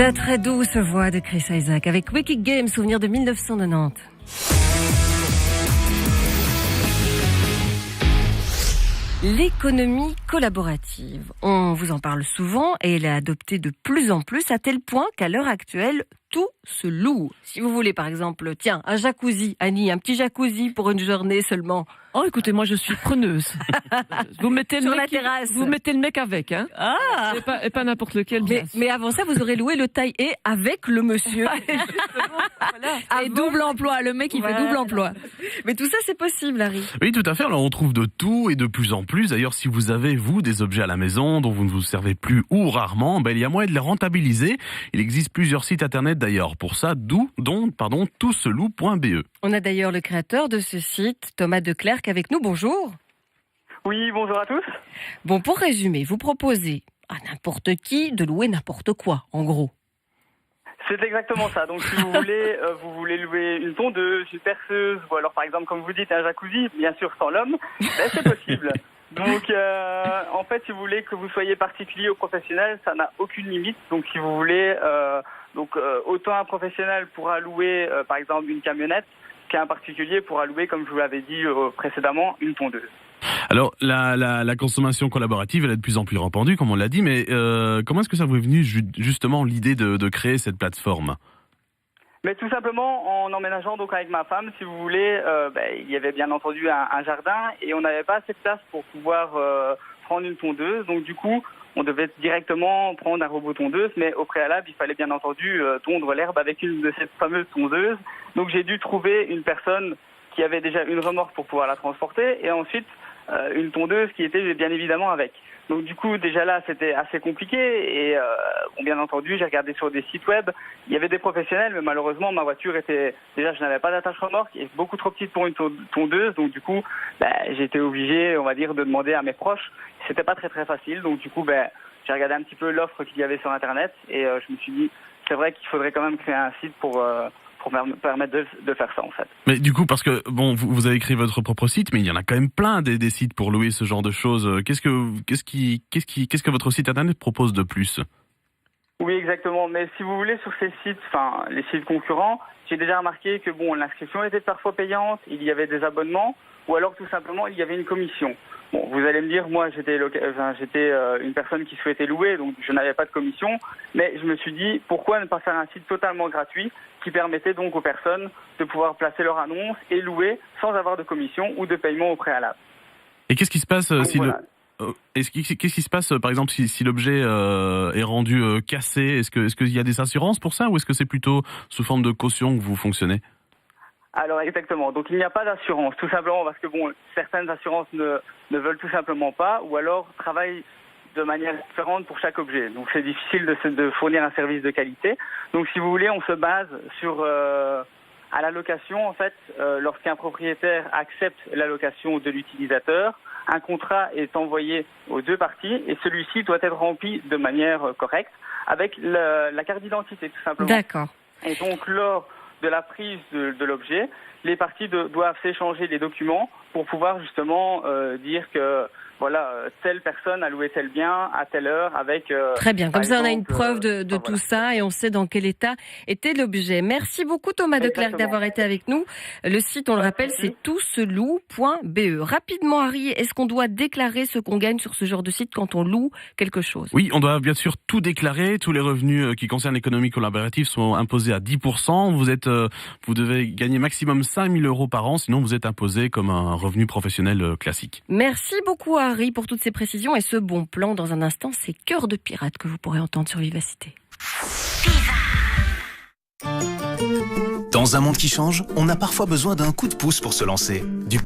La très douce voix de Chris Isaak avec Wicked Game, souvenir de 1990. L'économie collaborative, on vous en parle souvent et elle est adoptée de plus en plus à tel point qu'à l'heure actuelle, tout se loue. Si vous voulez par exemple, tiens, un jacuzzi, Annie, un petit jacuzzi pour une journée seulement. Oh, écoutez, moi je suis preneuse. Vous mettez le Sur mec la terrasse. Vous mettez le mec avec, hein. Ah, Et pas n'importe lequel. Bien sûr. mais avant ça, vous aurez loué le taille-et avec le monsieur. Et double emploi, le mec il fait double emploi. Mais tout ça, c'est possible, Harry. Oui, tout à fait. Alors, on trouve de tout et de plus en plus. D'ailleurs, si vous avez, vous, des objets à la maison dont vous ne vous servez plus ou rarement, il y a moyen de les rentabiliser. Il existe plusieurs sites internet d'ailleurs pour ça, toutseloue.be. On a d'ailleurs le créateur de ce site, Thomas Declercq, avec nous. Bonjour. Oui, bonjour à tous. Bon, pour résumer, vous proposez à n'importe qui de louer n'importe quoi, en gros. C'est exactement ça. Donc, si vous voulez louer une tondeuse, une perceuse, ou alors, par exemple, comme vous dites, un jacuzzi, bien sûr sans l'homme, c'est possible. Donc, en fait, si vous voulez que vous soyez particulier ou professionnel, ça n'a aucune limite. Donc, si vous voulez, autant un professionnel pourra louer, par exemple, une camionnette, qu'un particulier pourra louer, comme je vous l'avais dit précédemment, une tondeuse. Alors, la consommation collaborative, elle est de plus en plus répandue, comme on l'a dit, mais comment est-ce que ça vous est venu justement l'idée de créer cette plateforme ? Mais tout simplement en emménageant donc avec ma femme, si vous voulez, il y avait bien entendu un jardin et on n'avait pas assez de place pour pouvoir prendre une tondeuse. Donc du coup, on devait directement prendre un robot tondeuse, mais au préalable, il fallait bien entendu tondre l'herbe avec une de ces fameuses tondeuses. Donc j'ai dû trouver une personne qui avait déjà une remorque pour pouvoir la transporter et ensuite une tondeuse qui était bien évidemment avec. Donc du coup, déjà là, c'était assez compliqué et bien entendu, j'ai regardé sur des sites web, il y avait des professionnels, mais malheureusement, ma voiture était... Déjà, je n'avais pas d'attache remorque et beaucoup trop petite pour une tondeuse, donc du coup, j'étais obligé, on va dire, de demander à mes proches. C'était pas très très facile, donc du coup, j'ai regardé un petit peu l'offre qu'il y avait sur Internet et je me suis dit, c'est vrai qu'il faudrait quand même créer un site pour me permettre de faire ça en fait. Mais du coup, parce que bon, vous avez créé votre propre site, mais il y en a quand même plein des sites pour louer ce genre de choses. Qu'est-ce que votre site internet propose de plus ? Oui, exactement. Mais si vous voulez, sur ces sites, enfin les sites concurrents, j'ai déjà remarqué que l'inscription était parfois payante, il y avait des abonnements, ou alors tout simplement il y avait une commission. Bon, vous allez me dire, moi j'étais une personne qui souhaitait louer, donc je n'avais pas de commission, mais je me suis dit, pourquoi ne pas faire un site totalement gratuit qui permettait donc aux personnes de pouvoir placer leur annonce et louer sans avoir de commission ou de paiement au préalable. Et qu'est-ce qui se passe qu'est-ce qui se passe par exemple si l'objet est rendu cassé ? Est-ce qu'il y a des assurances pour ça ou est-ce que c'est plutôt sous forme de caution que vous fonctionnez ? Alors exactement, donc il n'y a pas d'assurance, tout simplement parce que certaines assurances ne veulent tout simplement pas ou alors travaillent de manière différente pour chaque objet. Donc c'est difficile de fournir un service de qualité. Donc si vous voulez, on se base sur à la location en fait, lorsqu'un propriétaire accepte la location de l'utilisateur, un contrat est envoyé aux deux parties et celui-ci doit être rempli de manière correcte avec la carte d'identité tout simplement. D'accord. Et donc lors de la prise de l'objet, les parties doivent s'échanger les documents pour pouvoir justement dire que telle personne a loué tel bien à telle heure avec... Très bien, comme ça on a une preuve de tout ça et on sait dans quel état était l'objet. Merci beaucoup Thomas Declercq d'avoir été avec nous. Le site, on le rappelle, c'est toutseloue.be. Rapidement Harry, est-ce qu'on doit déclarer ce qu'on gagne sur ce genre de site quand on loue quelque chose ? Oui, on doit bien sûr tout déclarer. Tous les revenus qui concernent l'économie collaborative sont imposés à 10%. Vous devez gagner maximum 5 000 € par an, sinon vous êtes imposé comme un revenu professionnel classique. Merci beaucoup Harry pour toutes ces précisions et ce bon plan. Dans un instant, c'est Cœur de pirate que vous pourrez entendre sur Vivacité. Dans un monde qui change, on a parfois besoin d'un coup de pouce pour se lancer.